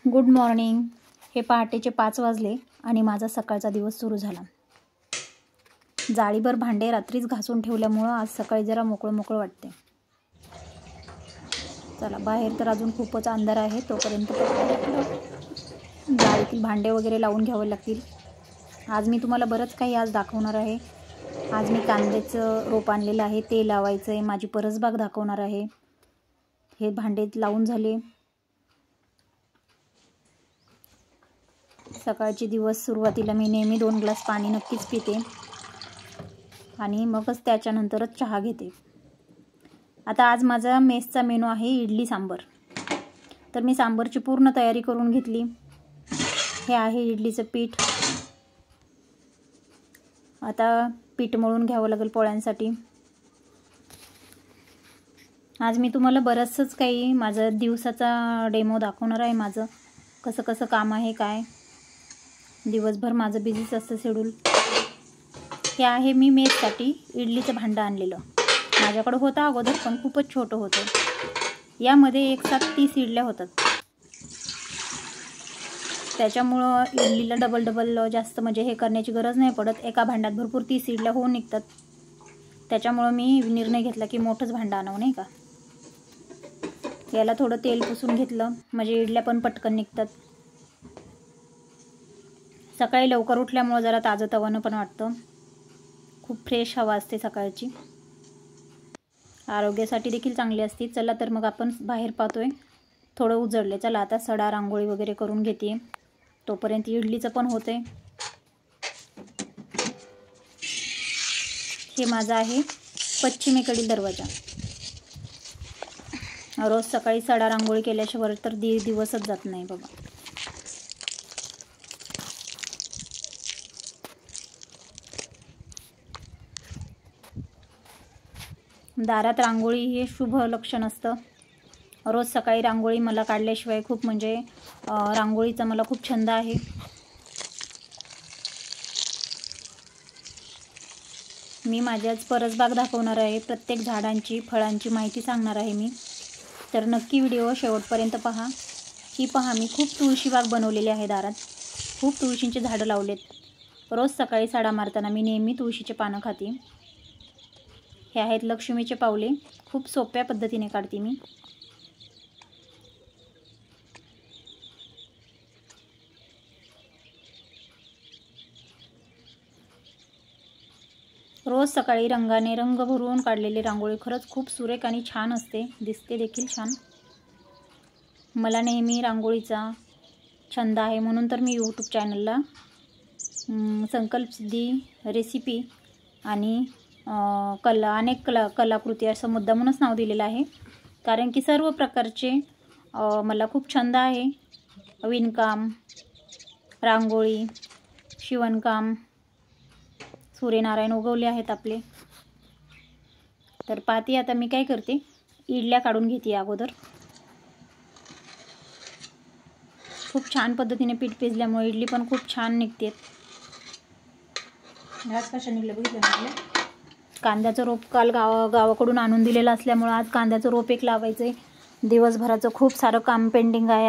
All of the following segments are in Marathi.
Good morning. हे पहाटेचे 5 वाजले आणि माझा सकाळचा दिवस सुरू झाला। जाळीभर भांडे रात्रीच घासून ठेवल्यामुळं आज सकाळी जरा मोकळं वाटते। चला, बाहेर तर अजून खूपच अंधार आहे, तोपर्यंत जाळीतील भांडे वगैरे लावून घ्यावे लागतील। आज मी तुम्हाला बरंच काही आज दाखवणार आहे। आज मी कांद्याचं रोप आणलेलं आहे, ते लावायचं आहे। माझी परसबाग दाखवणार आहे। हे भांडे लावून झाले। सकाळचे दिवस सुरुवातीला मी नेहमी 2 ग्लास पाणी नक्कीच पिते आणि मगच त्याच्यानंतरच चहा घेते। आता आज माझा मेसचा मेनू आहे इडली सांबर। तर मी सांबरची पूर्ण तयारी करून घेतली। हे आहे इडलीचं पीठ। आता पीठ मळून घ्यावं लागेल पोळ्यांसाठी। आज मी तुम्हाला बरंचसंच काही माझा दिवसाचा डेमो दाखवणार आहे। माझं कसं कसं काम आहे, काय दिवसभर माझं बिझीच असतं शेड्यूल। हे आहे मी मेससाठी इडलीचं भांडं आणलेलं। माझ्याकडे होतं अगोदर, पण खूपच छोटं होतं। यामध्ये एक साथ 30 इडल्या होतात। त्याच्यामुळं इडलीला डबल जास्त म्हणजे हे करण्याची गरज नाही पडत। एका भांड्यात भरपूर 30 इडल्या होऊन निघतात। त्याच्यामुळं मी निर्णय घेतला की मोठंच भांडं आणावं, नाही का। याला थोडं तेल पुसून घेतलं म्हणजे इडल्या पण पटकन निघतात। सकाळी लवकर उठल्यामुळे जरा ताजंतवानं पण वाटतं। खूप फ्रेश हवा असते सकाळची, आरोग्यासाठी देखील चांगली असते। चला तर मग आपण बाहेर पाहतोय, थोडं उजळले। चला आता सडा रांगोळी वगैरे करून घेते, तोपर्यंत इडलीचं पण होतंय। हे माझं आहे पश्चिमेकडील दरवाजा। रोज सकाळी सडा रांगोळी केल्याशिवाय तर दिवसच जात नाही बाबा। दारात रांगोळी हे शुभ लक्षण असतं। रोज सकाळी रांगोळी मला काढल्याशिवाय खूप म्हणजे रांगोळीचा मला खूप छंद आहे। मी माझ्याच परसबाग दाखवणार आहे। प्रत्येक झाडांची फळांची माहिती सांगणार आहे मी, तर नक्की व्हिडिओ शेवटपर्यंत पहा। ही पहा, मी खूप तुळशी बाग बनवलेली आहे दारात। खूप तुळशींची झाडं लावलेत। रोज सकाळी सडा मारताना मी नेहमी तुळशीचे पानं खाते। हे आहेत लक्ष्मीचे पावले। खूप सोप्या पद्धतीने काढते मी। रोज सकाळी रंगाने रंग भरून काढलेली रांगोळी खरंच खूप सुरेख आणि छान असते, दिसते देखील छान। मला नेहमी रांगोळीचा छंद आहे, म्हणून तर मी यूट्यूब चॅनलला संकल्पसिद्धी रेसिपी आणि अनेक कलाकृती असं मुद्दामूनच नाव दिलेलं आहे। कारण की सर्व प्रकारचे मला खूप छंद आहे। विणकाम, रांगोळी, शिवणकाम। सूर्यनारायण उगवले आहेत आपले। तर पाहते आता मी काय करते, इडल्या काढून घेते अगोदर। खूप छान पद्धतीने पीठ भिजल्यामुळे इडली पण खूप छान निघते। आज कशा निघलं बघितलं ना। कांद्याचं रोप काल गावाकडून आणून दिलेलं असल्यामुळे आज कांद्याचं रोप एक लावायचं आहे। दिवसभराचं खूप सारं काम पेंडिंग आहे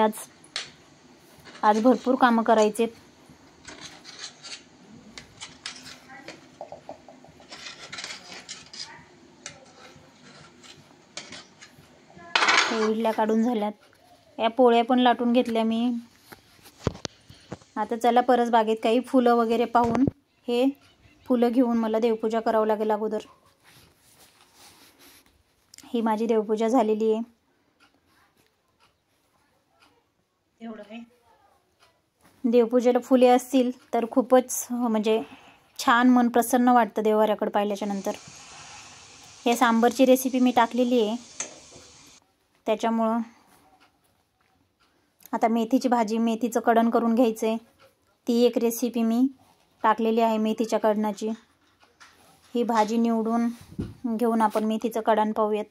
आज भरपूर कामं करायचे। इडल्या काढून झाल्यात। या पोळ्या पण लाटून घेतल्या मी। आता चला परसबागेत काही फुलं वगैरे पाहून, हे फुलं घेऊन मला देवपूजा करावं लागेल अगोदर। ही माझी देवपूजा झालेली आहे। एवढं आहे। देवपूजेला फुले असतील तर खूपच म्हणजे छान, मन प्रसन्न वाटतं देवाऱ्याकडे पाहिल्याच्या नंतर। हे सांबरची रेसिपी मी टाकलेली आहे, त्याच्यामुळं आता मेथीची भाजी, मेथीचं कढण करून घ्यायचं आहे। ती एक रेसिपी मी टाकलेली आहे मेथीच्या कढणाची। ही भाजी निवडून घेऊन आपण मेथीचं कढण पाहूयात।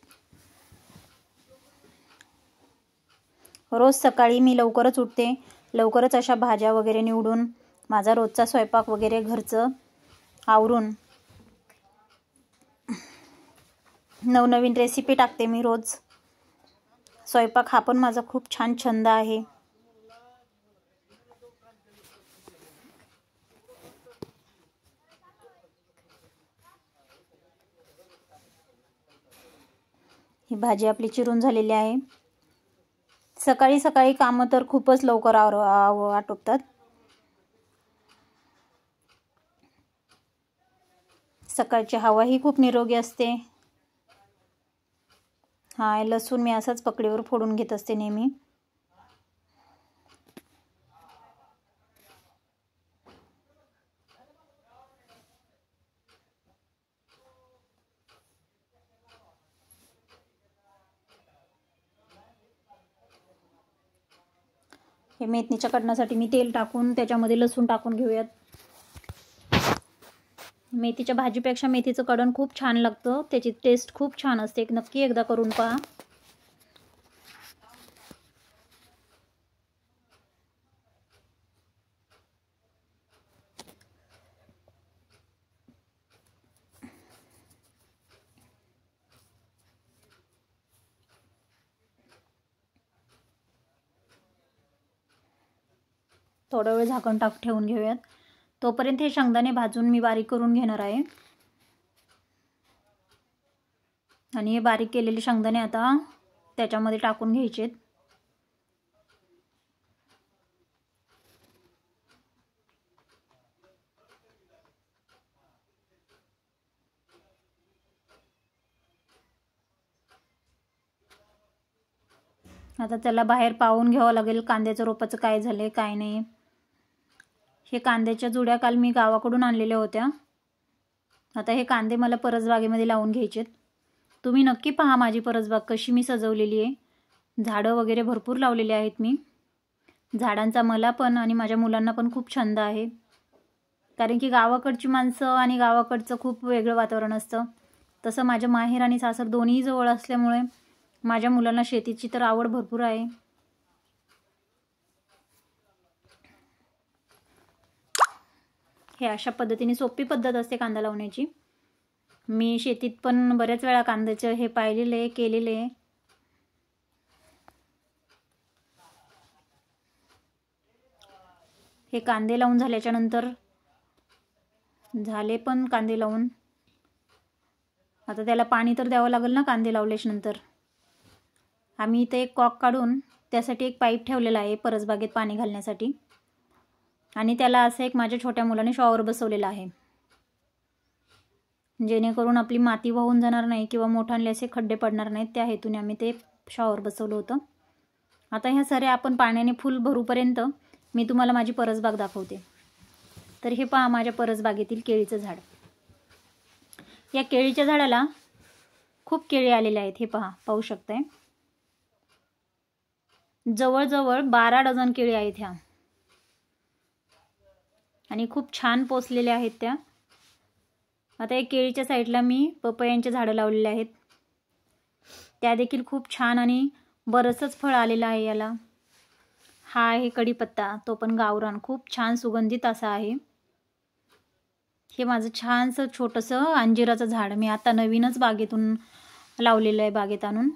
रोज सकाळी मी लवकरच उठते, लवकरच अशा भाज्या वगैरे निवडून माझा रोजचा स्वयंपाक वगैरे घरचं आवरून नवनवीन रेसिपी टाकते मी रोज। स्वयंपाक हा पण माझा खूप छान छंद आहे। ही भाजी आपली चिरून झालेली आहे. सकाळी सकाळी कामं तर खूपच लवकर आटोपतात. सकाळची हवा ही खूप निरोगी असते. हा लसूण मी असाच पकडीवर फोडून घेत असते नेहमी. हे मेथीच्या कटण्यासाठी मी तेल टाकून त्याच्यामध्ये लसूण टाकून घेऊयात. मेथीच्या भाजीपेक्षा मेथीचं कडण खूप छान लागतं. त्याची टेस्ट खूप छान असते. नक्की एकदा करून पहा. थोडा वेळ झाकण ठेवून घेऊयात. तोपर्यंत हे शेंगदाणे भाजून मी बारीक करून घेणार आहे. आणि हे बारीक केलेले शेंगदाणे आता त्याच्यामध्ये टाकून घ्यायचे. आता त्याला बाहेर पाहून घ्यावं लागेल कांद्याच्या रोपाचं काय झालंय काय नाही. हे कांद्याच्या जुड्या काल मी गावाकडून आणलेल्या होत्या. आता हे कांदे मला परसबागेमध्ये लावून घ्यायचेत. तुम्ही नक्की पहा माझी परसबाग कशी मी सजवलेली आहे. झाडं वगैरे भरपूर लावलेली आहेत मी. झाडांचा मला पण आणि माझ्या मुलांना पण खूप छंद आहे. कारण की गावाकडची माणसं आणि गावाकडचं खूप वेगळं वातावरण असतं. तसं माझ्या माहेर आणि सासर दोन्ही जवळ असल्यामुळे माझ्या मुलांना शेतीची तर आवड भरपूर आहे. हे अशा पद्धतीने सोपी पद्धत असते कांदा लावण्याची. मी शेतीत पण बऱ्याच वेळा कांद्याचं हे पाहिलेलं आहे, केलेलं आहे. हे कांदे लावून झाल्याच्या नंतर झाले पण कांदे लावून. आता त्याला पाणी तर द्यावं लागेल ना कांदे लावल्याच्या नंतर. आम्ही इथे एक कॉक काढून त्यासाठी एक पाईप ठेवलेला आहे परसबागेत पाणी घालण्यासाठी. आणि त्याला असं एक माझ्या छोट्या मुलाने शॉवर बसवलेला आहे. जेणेकरून आपली माती वाहून जाणार नाही किंवा मोठाले असे खड्डे पडणार नाहीत. त्या हेतूने आम्ही ते शॉवर बसवलं होतं. आता ह्या साऱ्या आपण पाण्याने फुल भरूपर्यंत मी तुम्हाला माझी परसबाग दाखवते. तर हे पहा माझ्या परसबागेतील केळीचं झाड. या केळीच्या झाडाला खूप केळी आलेले आहेत. हे पहा, पाहू शकताय. जवळजवळ 12 डझन केळी आहेत ह्या. आणि खूप छान पोसलेल्या आहेत त्या. आता या केळीच्या साईडला मी पपयांचे झाडं लावलेले आहेत. त्या देखील खूप छान आणि बरंचच फळ आलेलं आहे याला. हा आहे कढीपत्ता, तो पण गावरान, खूप छान सुगंधित असा आहे. हे माझं छानसं छोटंसं अंजिराचं झाड मी आता नवीनच बागेतून लावलेलं आहे, बागेत आणून.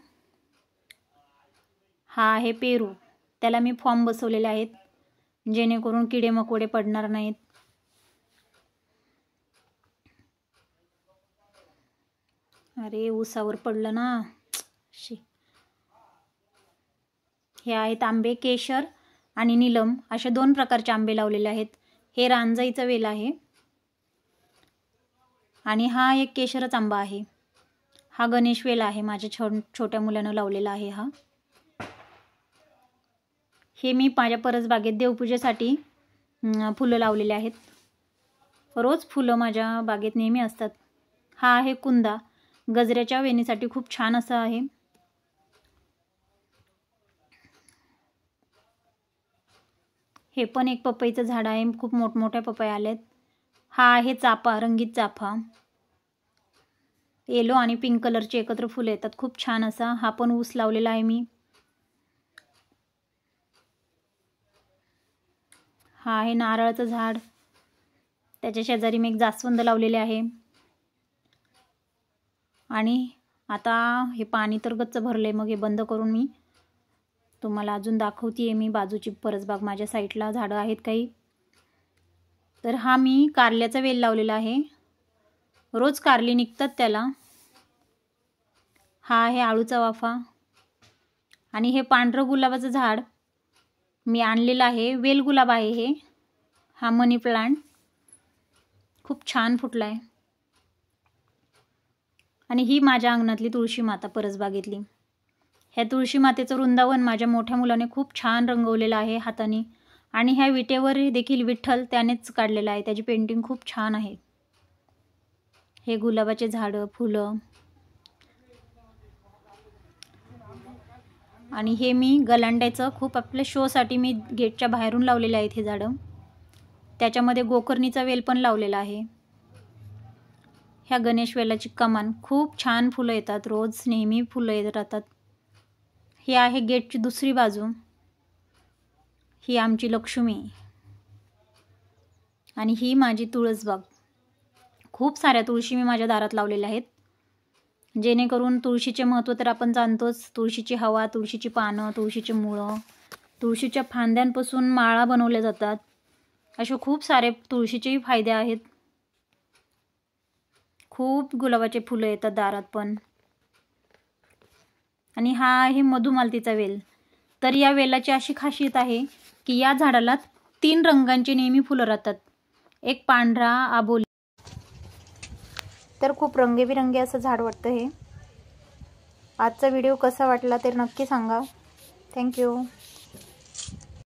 हा आहे पेरू, त्याला मी फॉर्म बसवलेले आहेत जेणेकरून किडे मकोडे पडणार नाहीत. अरे ऊसावर पडलं ना. हे आहेत आंबे, केशर आणि नीलम, अशा 2 प्रकारचे आंबे लावलेले आहेत. हे रांजाईचा वेल आहे आणि हा एक केशरच आंबा आहे. हा गणेश वेल आहे, माझ्या छोट्या मुलानं लावलेला आहे हा. हे मी माझ्या परसबागेत देवपूजेसाठी फुलं लावलेले आहेत. रोज फुलं माझ्या बागेत नेहमी असतात. हा आहे कुंदा, गजऱ्याच्या वेणीसाठी खूप छान असं आहे. हे पण एक पपईचं झाड आहे, खूप मोठमोठ्या पपया आल्यात. हा आहे चाफा, रंगीत चाफा. येलो आणि पिंक कलरचे एकत्र फुलं येतात, खूप छान असा. हा पण ऊस लावलेला आहे मी. हा आहे नारळाचं झाड, त्याच्या शेजारी मी एक जास्वंद लावलेले आहे. आणि आता हे पाणी तर गच्च भरले, मग हे बंद करून मी तुम्हाला अजून दाखवते. मी बाजूची परसबाग, माझ्या साईडला झाडं आहेत काही. तर हा मी कारल्याचा वेल लावलेला आहे. रोज कारली निघतात त्याला. हा आहे आळूचा वाफा. आणि हे पांढरं गुलाबाचं झाड मी आणलेलं आहे. वेल गुलाब आहे हे. हा मनी प्लांट खूप छान फुटला आहे. आणि ही माझ्या अंगणातली तुळशी माता परसबागेतली. ह्या तुळशी मातेचं वृंदावन माझ्या मोठ्या मुलाने खूप छान रंगवलेलं आहे हाताने. आणि ह्या विटेवर देखील विठ्ठल त्यानेच काढलेला आहे. त्याची पेंटिंग खूप छान आहे. हे गुलाबाचे झाडं, फुलं. आणि हे मी गलांड्याचं खूप आपल्या शोसाठी मी गेटच्या बाहेरून लावलेले आहेत हे झाडं. त्याच्यामध्ये गोकर्णीचा वेल पण लावलेला आहे. ह्या गणेश वेलाची कमान खूप छान फुलं येतात. रोज नेहमी फुलं येत राहतात. ही आहे गेटची दुसरी बाजू. ही आमची लक्ष्मी. आणि ही माझी तुळसबाग. खूप साऱ्या तुळशी मी माझ्या दारात लावलेल्या आहेत. जेणेकरून तुळशीचे महत्त्व तर आपण जाणतोच. तुळशीची हवा, तुळशीची पानं, तुळशीची मुळं, तुळशीच्या फांद्यांपासून माळा बनवल्या जातात. असे खूप सारे तुळशीचेही फायदे आहेत. खूप गुलाबाचे फुलं येतात दारात पण. आणि हा आहे मधुमालतीचा वेल. तर या वेलाची अशी खासियत आहे की या झाडाला 3 रंगांची नेहमी फुलं राहतात. एक पांढरा, आबोली. तर खूप रंगीबिरंगी असं झाड वाटतं हे. आजचा व्हिडिओ कसा वाटला ते नक्की सांगा. थँक्यू.